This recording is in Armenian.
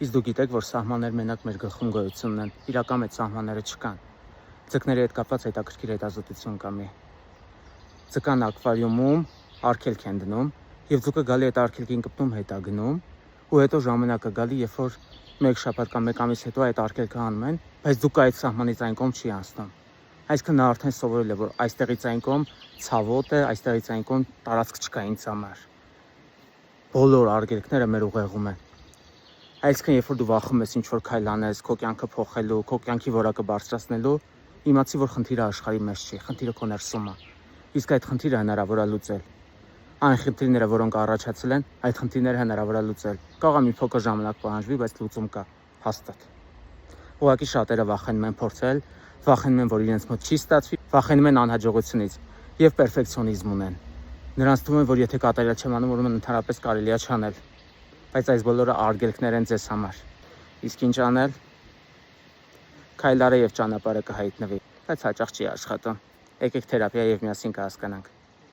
Իսկ դուք գիտեք, որ սահմաններ մենակ մեր գլխում գոյություն ունեն, իրական մեծ սահմանները չկան։ Ձկների հետ կապված հետաքրքիր հետազոտություն կա մի։ Ձկան ակվարիումում արգելք են դնում, եւ ձուկը գալի այդ արգելքին կպտում հետա գնում, ու հետո ժամանակը գալի, երբ որ մեկ շաբաթ կամ մեկ ամիս հետո այդ արգելքը անում են, բայց ձուկը այդ սահմանից այն կողմ չի անցնում։ Այսինքն նա արդեն սովորել է, որ այստեղից այն կողմ ցավոտ է, այստեղից այն կողմ տարածք չկա ինձ համար։ Բոլոր արգելքները մեր ուղեղում են։ Այսինքն, երբ որ դու վախում ես ինչ-որ քայլ անես, քո կյանքը փոխելու, քո կյանքի որակը բարձրացնելու, իմացի, որ խնդիրը աշխարհի մեջ չի, խնդիրը քո ներսում է։ Իսկ այդ խնդիրը հնարավոր է լուծել։ Այն խնդիրները, որոնք առաջացել են, այդ խնդիրները հնարավոր է լուծել։ Կարող է մի փոքր ժամանակ պահանջվի, բայց լուծում կա, հաստատ։ Ուղղակի շատերը վախենում են փորձել, վախենում են, որ իրենց մոտ չի ստացվի, վախենում են անհաջողությունից եւ պերֆեկցիոնիզմ ունեն։ Նրանց թվում է, որ եթե կատարյալ չեմ անում, ուրեմն ընդհանրապես կարելի է չանել։ Բայց այս բոլորը արգելքներ են ձեզ համար։ Իսկ ինչ անել։ Քայլ արեք եւ ճանապարհը կհայտնվի, բայց հաճախ չի աշխատում։ Եկեք թերապիա եւ միասին կհասկանանք։